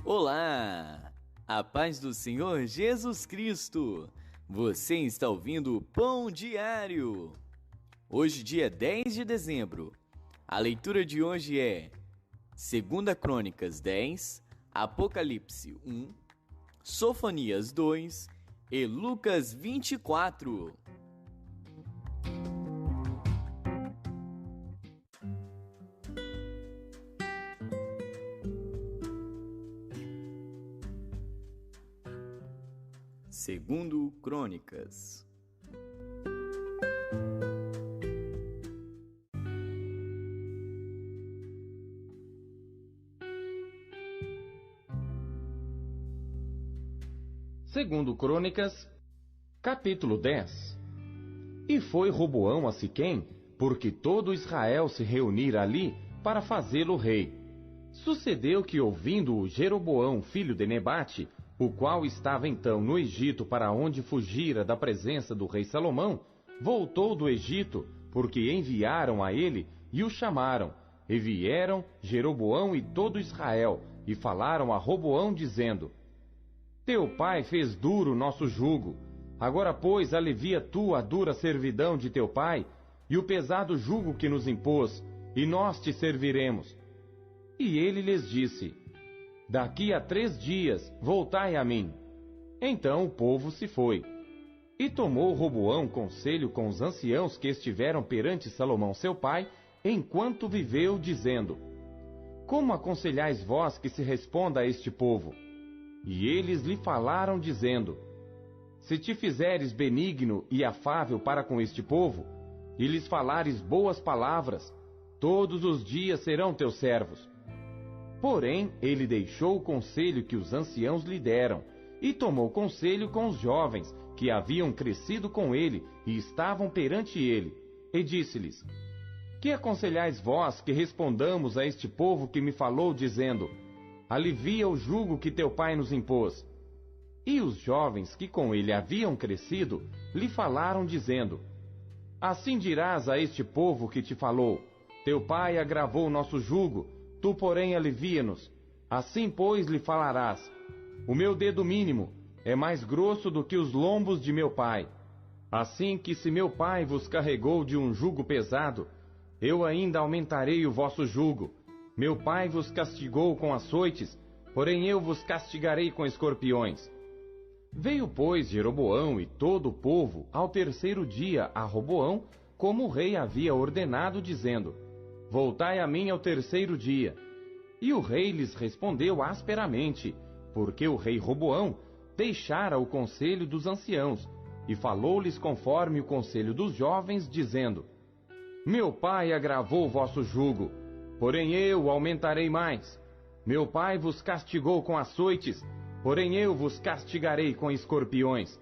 Olá! A paz do Senhor Jesus Cristo! Você está ouvindo o Pão Diário. Hoje, dia 10 de dezembro. A leitura de hoje é 2 Crônicas 10, Apocalipse 1, Sofonias 2 e Lucas 24. Segundo Crônicas. Segundo Crônicas, capítulo 10. E foi Roboão a Siquém, porque todo Israel se reunira ali para fazê-lo rei. Sucedeu que, ouvindo-o Jeroboão, filho de Nebate, o qual estava então no Egito para onde fugira da presença do rei Salomão, voltou do Egito, porque enviaram a ele e o chamaram. E vieram Jeroboão e todo Israel, e falaram a Roboão, dizendo: Teu pai fez duro nosso jugo. Agora, pois, alivia tu a dura servidão de teu pai, e o pesado jugo que nos impôs, e nós te serviremos. E ele lhes disse: Daqui a 3 dias voltai a mim. Então o povo se foi. E tomou Roboão conselho com os anciãos que estiveram perante Salomão seu pai, enquanto viveu, dizendo: Como aconselhais vós que se responda a este povo? E eles lhe falaram, dizendo: Se te fizeres benigno e afável para com este povo, e lhes falares boas palavras, todos os dias serão teus servos. Porém, ele deixou o conselho que os anciãos lhe deram, e tomou conselho com os jovens, que haviam crescido com ele, e estavam perante ele, e disse-lhes: Que aconselhais vós que respondamos a este povo que me falou, dizendo: Alivia o jugo que teu pai nos impôs? E os jovens que com ele haviam crescido, lhe falaram, dizendo: Assim dirás a este povo que te falou: Teu pai agravou o nosso jugo, tu, porém, alivia-nos. Assim, pois, lhe falarás: O meu dedo mínimo é mais grosso do que os lombos de meu pai. Assim que, se meu pai vos carregou de um jugo pesado, eu ainda aumentarei o vosso jugo. Meu pai vos castigou com açoites, porém eu vos castigarei com escorpiões. Veio, pois, Jeroboão e todo o povo ao 3º dia a Roboão, como o rei havia ordenado, dizendo: Voltai a mim ao 3º dia. E o rei lhes respondeu asperamente, porque o rei Roboão deixara o conselho dos anciãos, e falou-lhes conforme o conselho dos jovens, dizendo: Meu pai agravou o vosso jugo, porém eu aumentarei mais. Meu pai vos castigou com açoites, porém eu vos castigarei com escorpiões.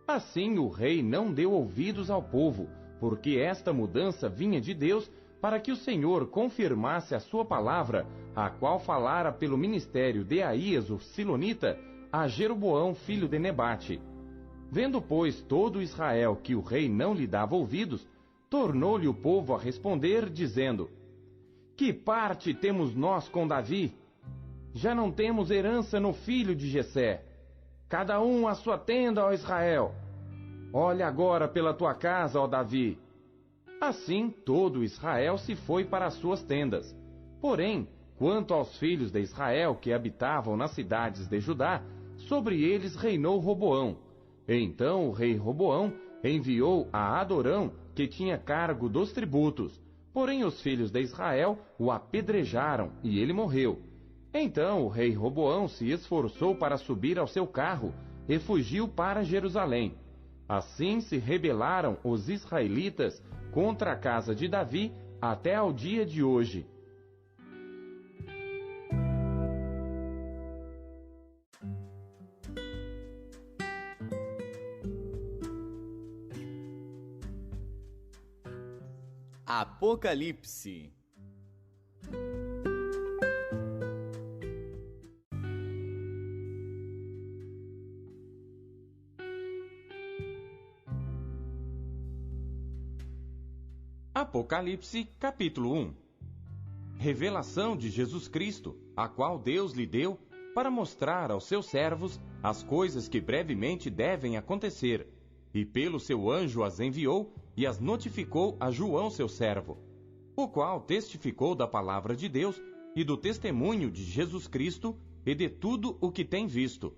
Assim o rei não deu ouvidos ao povo, porque esta mudança vinha de Deus, para que o Senhor confirmasse a sua palavra, a qual falara pelo ministério de Aías, o Silonita, a Jeroboão, filho de Nebate. Vendo, pois, todo Israel que o rei não lhe dava ouvidos, tornou-lhe o povo a responder, dizendo: Que parte temos nós com Davi? Já não temos herança no filho de Jessé. Cada um a sua tenda, ó Israel. Olha agora pela tua casa, ó Davi. Assim todo Israel se foi para as suas tendas. Porém, quanto aos filhos de Israel que habitavam nas cidades de Judá, sobre eles reinou Roboão. Então o rei Roboão enviou a Adorão, que tinha cargo dos tributos. Porém os filhos de Israel o apedrejaram, e ele morreu. Então o rei Roboão se esforçou para subir ao seu carro, e fugiu para Jerusalém. Assim se rebelaram os israelitas contra a casa de Davi até ao dia de hoje. Apocalipse. Apocalipse, capítulo 1. Revelação de Jesus Cristo, a qual Deus lhe deu, para mostrar aos seus servos as coisas que brevemente devem acontecer, e pelo seu anjo as enviou e as notificou a João seu servo, o qual testificou da palavra de Deus e do testemunho de Jesus Cristo e de tudo o que tem visto.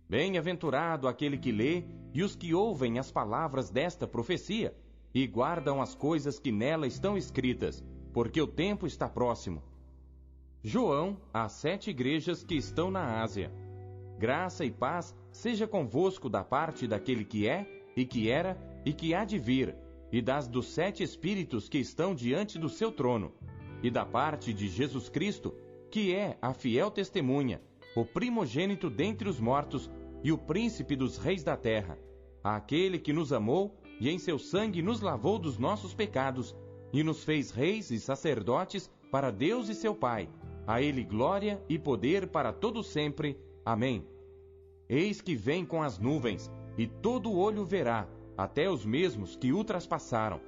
Bem-aventurado aquele que lê e os que ouvem as palavras desta profecia e guardam as coisas que nela estão escritas, porque o tempo está próximo. João, às 7 igrejas que estão na Ásia. Graça e paz seja convosco da parte daquele que é, e que era, e que há de vir, e das dos 7 Espíritos que estão diante do seu trono, e da parte de Jesus Cristo, que é a fiel testemunha, o primogênito dentre os mortos, e o príncipe dos reis da terra, aquele que nos amou, e em seu sangue nos lavou dos nossos pecados, e nos fez reis e sacerdotes para Deus e seu Pai. A ele glória e poder para todo sempre. Amém. Eis que vem com as nuvens, e todo olho verá, até os mesmos que o traspassaram.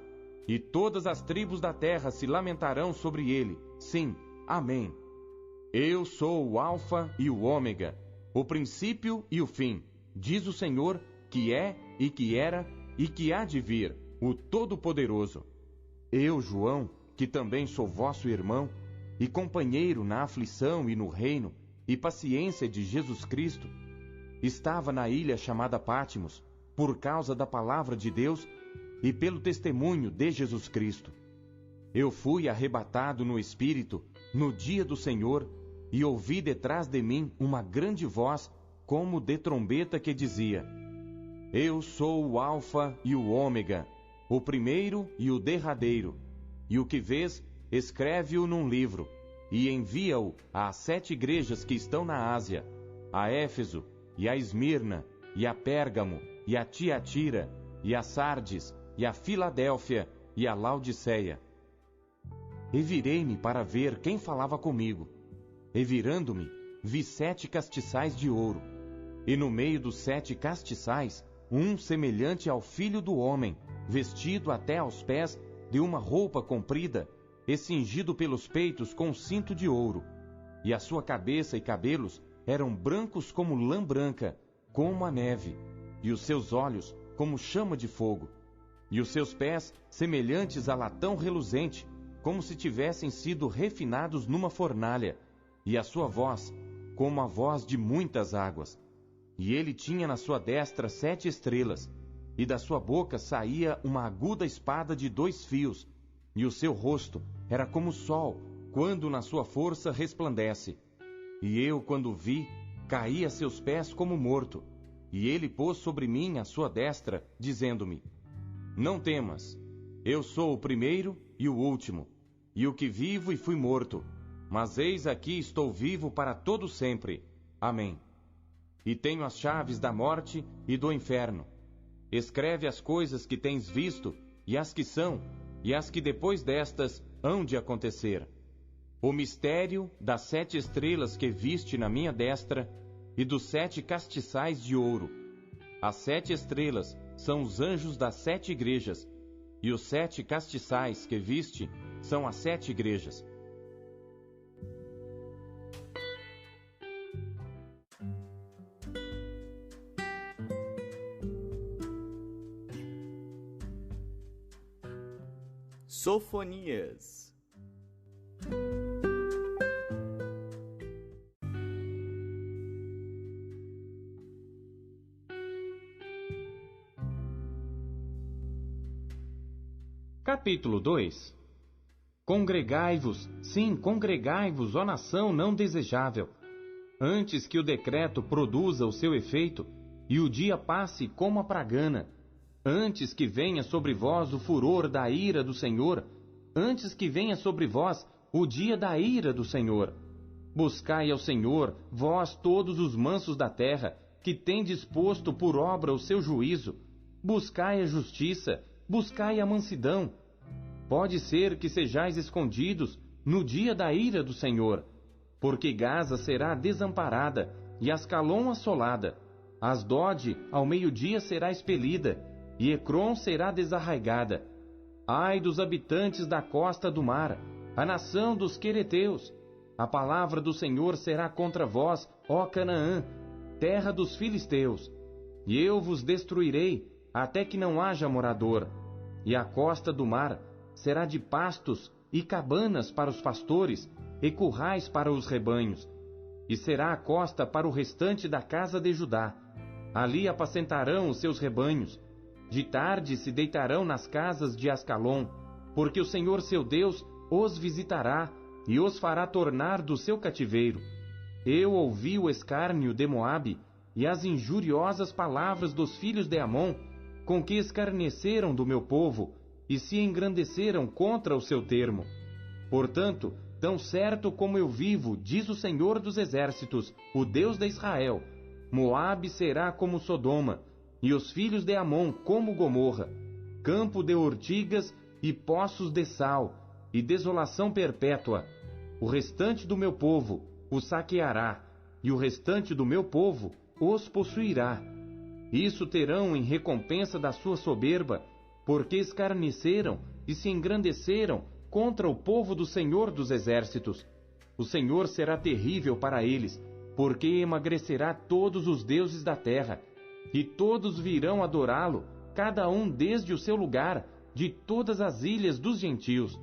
E todas as tribos da terra se lamentarão sobre ele. Sim, amém. Eu sou o Alfa e o Ômega, o princípio e o fim, diz o Senhor, que é, e que era, e que há de vir, o Todo-Poderoso. Eu, João, que também sou vosso irmão, e companheiro na aflição e no reino, e paciência de Jesus Cristo, estava na ilha chamada Pátimos, por causa da palavra de Deus e pelo testemunho de Jesus Cristo. Eu fui arrebatado no Espírito, no dia do Senhor, e ouvi detrás de mim uma grande voz, como de trombeta, que dizia: Eu sou o Alfa e o Ômega, o primeiro e o derradeiro, e o que vês, escreve-o num livro, e envia-o às 7 igrejas que estão na Ásia, a Éfeso, e a Esmirna, e a Pérgamo, e a Tiatira, e a Sardes, e a Filadélfia, e a Laodiceia. E virei-me para ver quem falava comigo. E virando-me, vi 7 castiçais de ouro, e no meio dos 7 castiçais, um semelhante ao Filho do Homem, vestido até aos pés de uma roupa comprida, e cingido pelos peitos com cinto de ouro, e a sua cabeça e cabelos eram brancos como lã branca, como a neve, e os seus olhos como chama de fogo, e os seus pés semelhantes a latão reluzente, como se tivessem sido refinados numa fornalha, e a sua voz como a voz de muitas águas. E ele tinha na sua destra 7 estrelas, e da sua boca saía uma aguda espada de 2 fios, e o seu rosto era como o sol, quando na sua força resplandece. E eu, quando o vi, caí a seus pés como morto. E ele pôs sobre mim a sua destra, dizendo-me: Não temas, eu sou o primeiro e o último, e o que vivo e fui morto, mas eis aqui estou vivo para todo sempre. Amém. E tenho as chaves da morte e do inferno. Escreve as coisas que tens visto, e as que são, e as que depois destas hão de acontecer. O mistério das 7 estrelas que viste na minha destra, e dos 7 castiçais de ouro. As 7 estrelas são os anjos das 7 igrejas, e os 7 castiçais que viste são as 7 igrejas. Sofonias. Capítulo 2. Congregai-vos, sim, congregai-vos, ó nação não desejável, antes que o decreto produza o seu efeito, e o dia passe como a pragana, antes que venha sobre vós o furor da ira do Senhor, antes que venha sobre vós o dia da ira do Senhor. Buscai ao Senhor, vós todos os mansos da terra, que tendes posto por obra o seu juízo. Buscai a justiça, buscai a mansidão. Pode ser que sejais escondidos no dia da ira do Senhor, porque Gaza será desamparada e Ascalon assolada. Asdode ao meio-dia será expelida, e Ecrom será desarraigada. Ai dos habitantes da costa do mar, a nação dos quereteus! A palavra do Senhor será contra vós ó Canaã, terra dos filisteus, e eu vos destruirei até que não haja morador, e a costa do mar será de pastos e cabanas para os pastores, e currais para os rebanhos, e será a costa para o restante da casa de Judá. Ali apacentarão os seus rebanhos. De tarde se deitarão nas casas de Ascalon, porque o Senhor seu Deus os visitará e os fará tornar do seu cativeiro. Eu ouvi o escárnio de Moabe e as injuriosas palavras dos filhos de Amon, com que escarneceram do meu povo e se engrandeceram contra o seu termo. Portanto, tão certo como eu vivo, diz o Senhor dos Exércitos, o Deus de Israel, Moabe será como Sodoma, e os filhos de Amon como Gomorra, campo de ortigas e poços de sal, e desolação perpétua. O restante do meu povo o saqueará, e o restante do meu povo os possuirá. Isso terão em recompensa da sua soberba, porque escarneceram e se engrandeceram contra o povo do Senhor dos Exércitos. O Senhor será terrível para eles, porque emagrecerá todos os deuses da terra, e todos virão adorá-lo, cada um desde o seu lugar, de todas as ilhas dos gentios.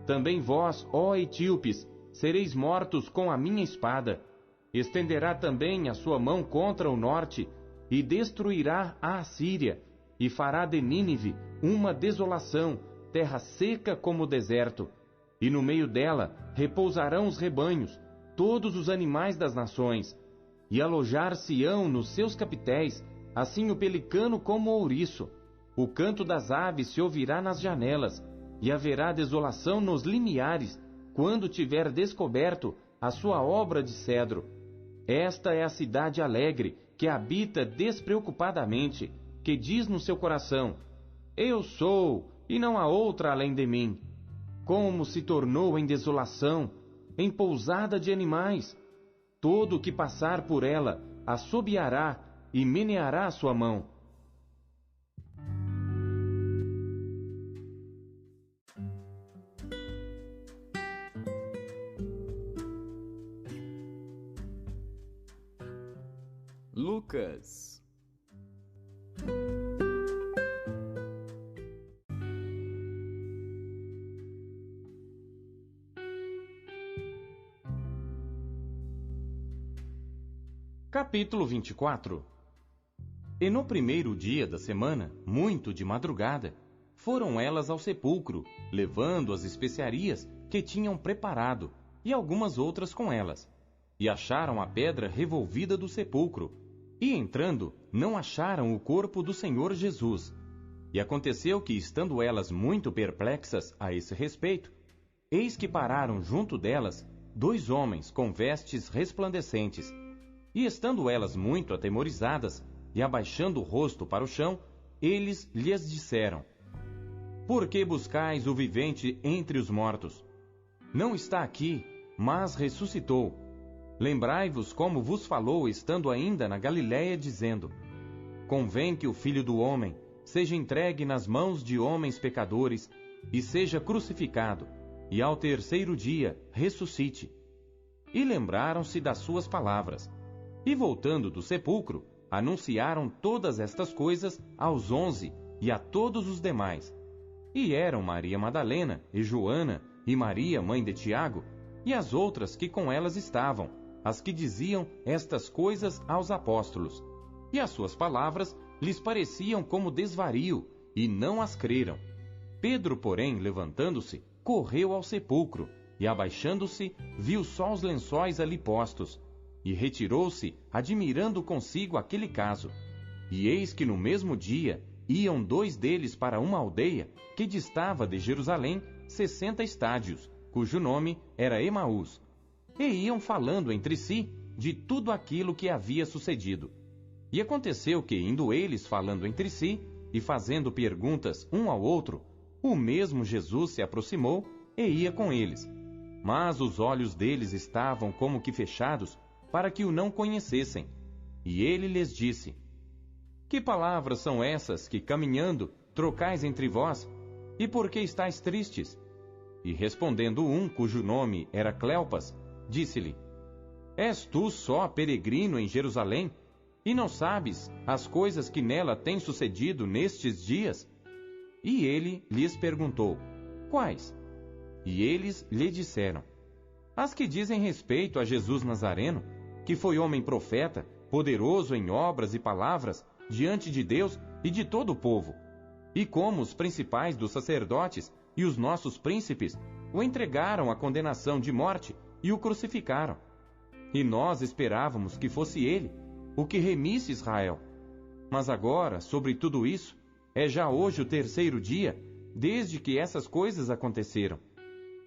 Também vós, ó etíopes, sereis mortos com a minha espada. Estenderá também a sua mão contra o norte, e destruirá a Assíria, e fará de Nínive uma desolação, terra seca como o deserto. E no meio dela repousarão os rebanhos, todos os animais das nações, e alojar-se-ão nos seus capitéis, assim o pelicano como o ouriço. O canto das aves se ouvirá nas janelas, e haverá desolação nos limiares, quando tiver descoberto a sua obra de cedro. Esta é a cidade alegre, que habita despreocupadamente, que diz no seu coração: eu sou, e não há outra além de mim. Como se tornou em desolação, em pousada de animais. Todo o que passar por ela assobiará e meneará a sua mão. Lucas. Capítulo 24. E no primeiro dia da semana, muito de madrugada, foram elas ao sepulcro, levando as especiarias que tinham preparado, e algumas outras com elas. E acharam a pedra revolvida do sepulcro, e entrando, não acharam o corpo do Senhor Jesus. E aconteceu que, estando elas muito perplexas a esse respeito, eis que pararam junto delas 2 homens com vestes resplandecentes. E estando elas muito atemorizadas, e abaixando o rosto para o chão, eles lhes disseram: por que buscais o vivente entre os mortos? Não está aqui, mas ressuscitou. Lembrai-vos como vos falou estando ainda na Galiléia, dizendo: convém que o Filho do Homem seja entregue nas mãos de homens pecadores, e seja crucificado, e ao terceiro dia ressuscite. E lembraram-se das suas palavras. E voltando do sepulcro, anunciaram todas estas coisas aos 11 e a todos os demais. E eram Maria Madalena, e Joana, e Maria, mãe de Tiago, e as outras que com elas estavam, as que diziam estas coisas aos apóstolos. E as suas palavras lhes pareciam como desvario, e não as creram. Pedro, porém, levantando-se, correu ao sepulcro, e abaixando-se, viu só os lençóis ali postos, e retirou-se, admirando consigo aquele caso. E eis que no mesmo dia iam 2 deles para uma aldeia que distava de Jerusalém 60 estádios, cujo nome era Emaús. E iam falando entre si de tudo aquilo que havia sucedido. E aconteceu que, indo eles falando entre si e fazendo perguntas um ao outro, o mesmo Jesus se aproximou e ia com eles. Mas os olhos deles estavam como que fechados, para que o não conhecessem. E ele lhes disse: que palavras são essas que, caminhando, trocais entre vós? E por que estáis tristes? E respondendo um, cujo nome era Cleopas, disse-lhe: És tu só peregrino em Jerusalém, e não sabes as coisas que nela têm sucedido nestes dias? E ele lhes perguntou: Quais? E eles lhe disseram: As que dizem respeito a Jesus Nazareno, que foi homem profeta, poderoso em obras e palavras, diante de Deus e de todo o povo. E como os principais dos sacerdotes e os nossos príncipes o entregaram à condenação de morte e o crucificaram. E nós esperávamos que fosse ele o que remisse Israel. Mas agora, sobre tudo isso, é já hoje o terceiro dia desde que essas coisas aconteceram.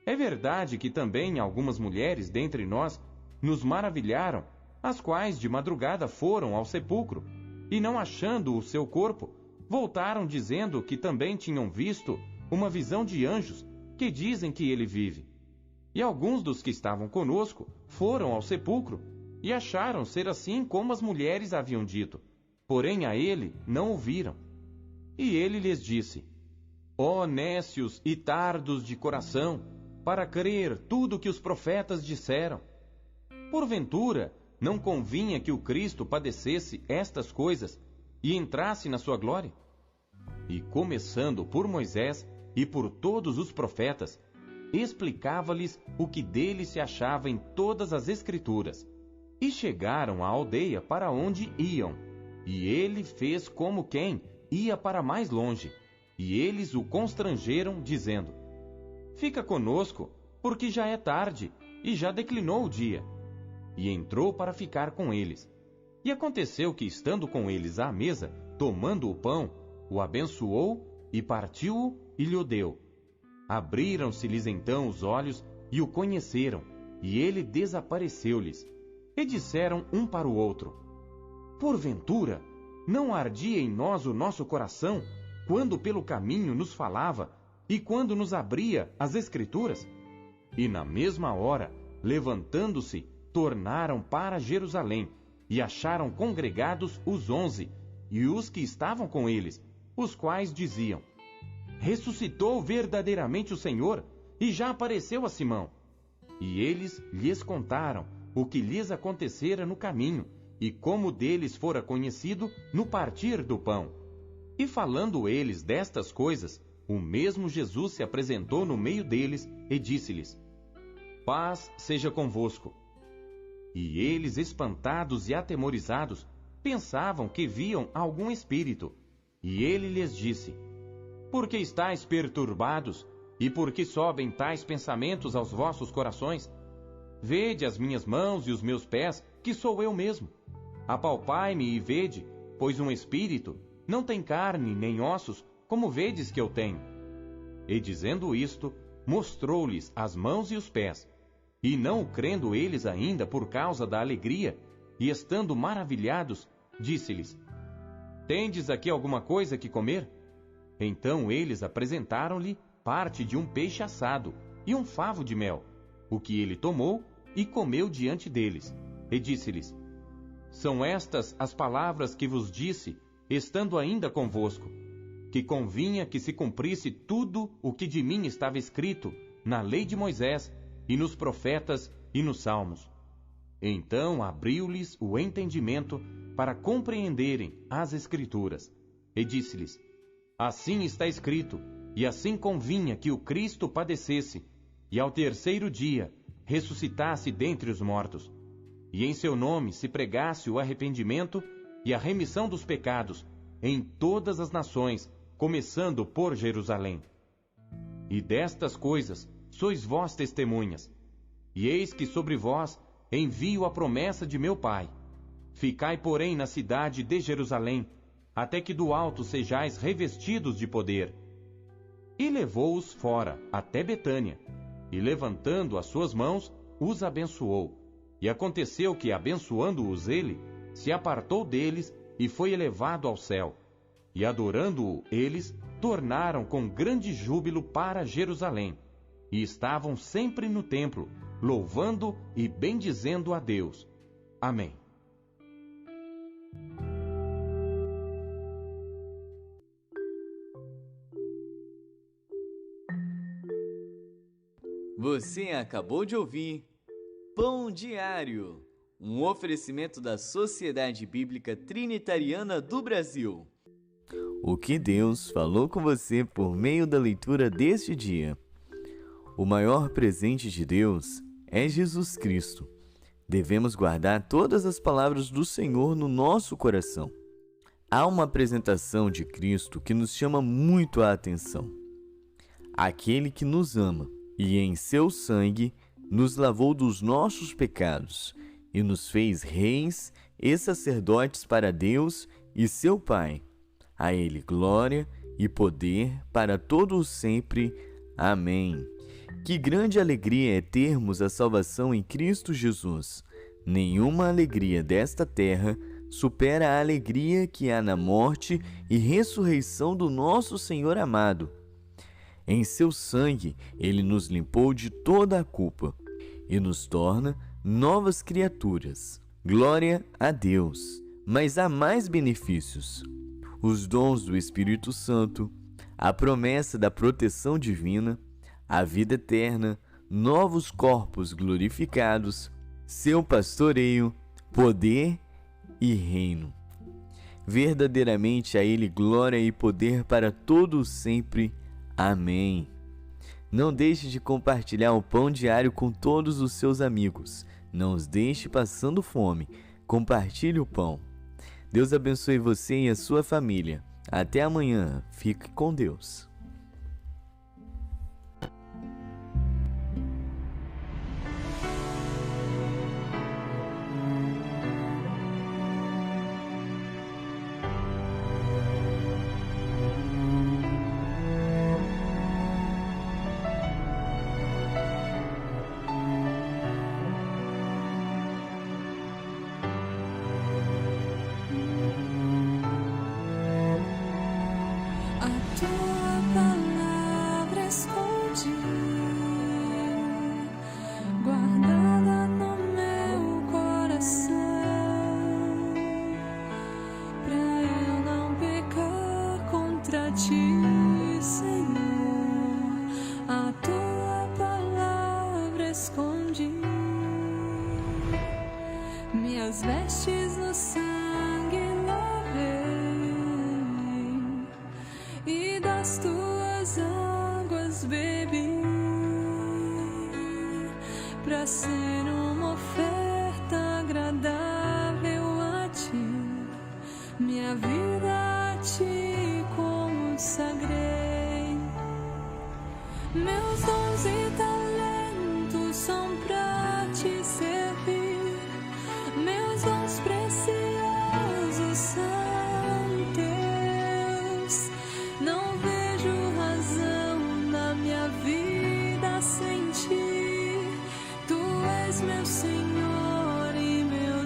É verdade que também algumas mulheres dentre nós nos maravilharam, as quais de madrugada foram ao sepulcro, e não achando o seu corpo, voltaram dizendo que também tinham visto uma visão de anjos, que dizem que ele vive. E alguns dos que estavam conosco foram ao sepulcro, e acharam ser assim como as mulheres haviam dito, porém a ele não o viram. E ele lhes disse: Ó nécios e tardos de coração, para crer tudo que os profetas disseram. Porventura, não convinha que o Cristo padecesse estas coisas e entrasse na sua glória? E começando por Moisés e por todos os profetas, explicava-lhes o que dele se achava em todas as Escrituras. E chegaram à aldeia para onde iam, e ele fez como quem ia para mais longe, e eles o constrangeram, dizendo: Fica conosco, porque já é tarde, e já declinou o dia. E entrou para ficar com eles. E aconteceu que, estando com eles à mesa, tomando o pão, o abençoou, e partiu-o, e lhe deu. Abriram-se-lhes então os olhos, e o conheceram, e ele desapareceu-lhes. E disseram um para o outro: Porventura, não ardia em nós o nosso coração, quando pelo caminho nos falava, e quando nos abria as Escrituras? E na mesma hora, levantando-se, tornaram para Jerusalém, e acharam congregados os 11, e os que estavam com eles, os quais diziam: Ressuscitou verdadeiramente o Senhor, e já apareceu a Simão. E eles lhes contaram o que lhes acontecera no caminho, e como deles fora conhecido no partir do pão. E falando eles destas coisas, o mesmo Jesus se apresentou no meio deles e disse-lhes: Paz seja convosco. E eles, espantados e atemorizados, pensavam que viam algum espírito. E ele lhes disse: Por que estáis perturbados? E por que sobem tais pensamentos aos vossos corações? Vede as minhas mãos e os meus pés, que sou eu mesmo. Apalpai-me e vede, pois um espírito não tem carne nem ossos, como vedes que eu tenho. E dizendo isto, mostrou-lhes as mãos e os pés. E não crendo eles ainda por causa da alegria, e estando maravilhados, disse-lhes: Tendes aqui alguma coisa que comer? Então eles apresentaram-lhe parte de um peixe assado e um favo de mel, o que ele tomou e comeu diante deles. E disse-lhes: São estas as palavras que vos disse, estando ainda convosco, que convinha que se cumprisse tudo o que de mim estava escrito na lei de Moisés, e nos profetas e nos salmos. Então abriu-lhes o entendimento para compreenderem as Escrituras. E disse-lhes: Assim está escrito, e assim convinha que o Cristo padecesse, e ao terceiro dia ressuscitasse dentre os mortos, e em seu nome se pregasse o arrependimento e a remissão dos pecados em todas as nações, começando por Jerusalém. E destas coisas sois vós testemunhas. E eis que sobre vós envio a promessa de meu Pai. Ficai, porém, na cidade de Jerusalém, até que do alto sejais revestidos de poder. E levou-os fora, até Betânia, e levantando as suas mãos, os abençoou. E aconteceu que, abençoando-os ele, se apartou deles e foi elevado ao céu. E adorando-o eles, tornaram com grande júbilo para Jerusalém. E estavam sempre no templo, louvando e bendizendo a Deus. Amém. Você acabou de ouvir Pão Diário, um oferecimento da Sociedade Bíblica Trinitariana do Brasil. O que Deus falou com você por meio da leitura deste dia? O maior presente de Deus é Jesus Cristo. Devemos guardar todas as palavras do Senhor no nosso coração. Há uma apresentação de Cristo que nos chama muito a atenção. Aquele que nos ama e em seu sangue nos lavou dos nossos pecados e nos fez reis e sacerdotes para Deus e seu Pai. A Ele glória e poder para todo o sempre. Amém. Que grande alegria é termos a salvação em Cristo Jesus. Nenhuma alegria desta terra supera a alegria que há na morte e ressurreição do nosso Senhor amado. Em seu sangue, Ele nos limpou de toda a culpa e nos torna novas criaturas. Glória a Deus! Mas há mais benefícios. Os dons do Espírito Santo, a promessa da proteção divina, a vida eterna, novos corpos glorificados, seu pastoreio, poder e reino. Verdadeiramente a Ele glória e poder para todo o sempre. Amém. Não deixe de compartilhar o pão diário com todos os seus amigos. Não os deixe passando fome. Compartilhe o pão. Deus abençoe você e a sua família. Até amanhã. Fique com Deus. Guardada no meu coração, pra eu não pecar contra ti, Senhor. A tua palavra escondi, minhas vestes no sangue lavei, e das tuas águas bebi, pra ser uma oferta agradável a ti, minha vida a ti consagrei. Meus dons e talentos são pra te servir, meus dons preciosos são teus. Não vejo razão na minha vida sem ti. Meu Senhor e meu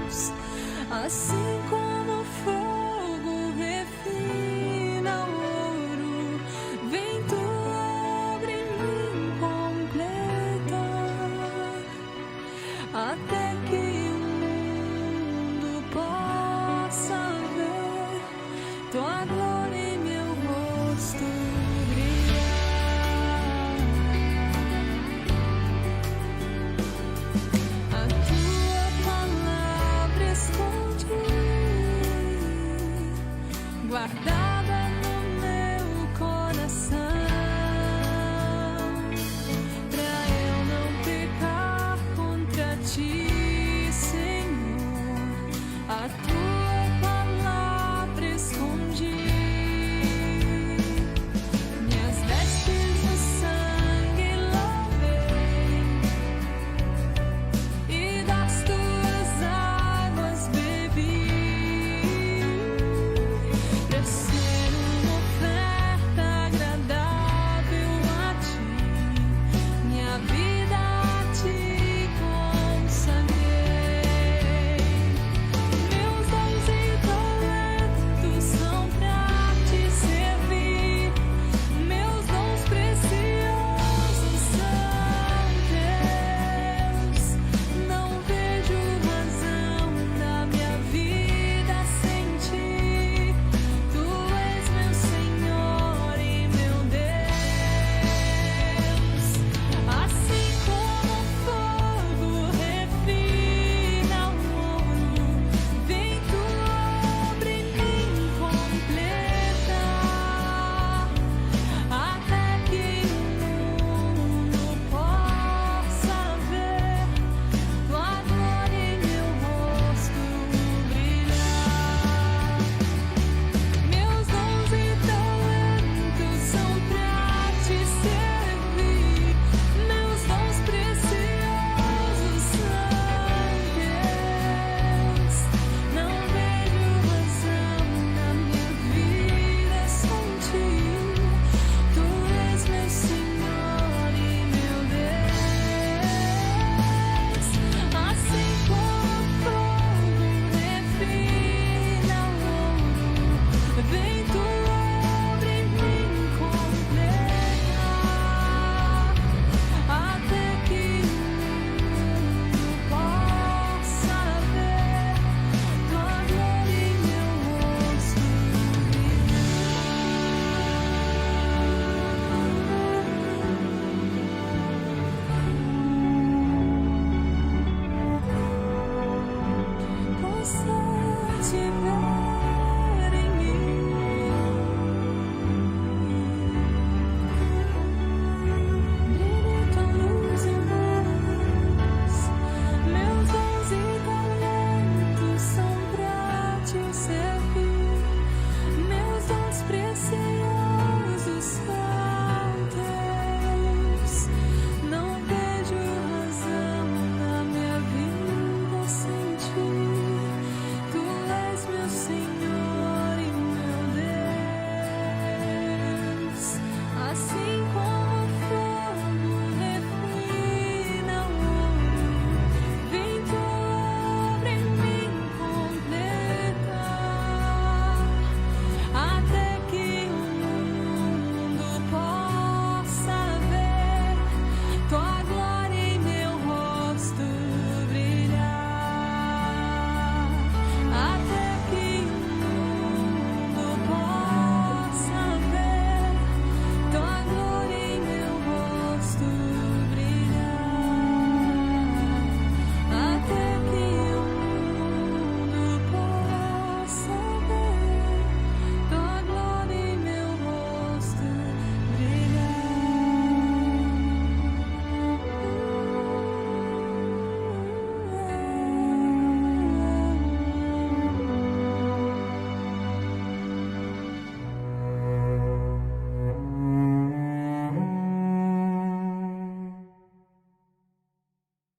Deus, assim como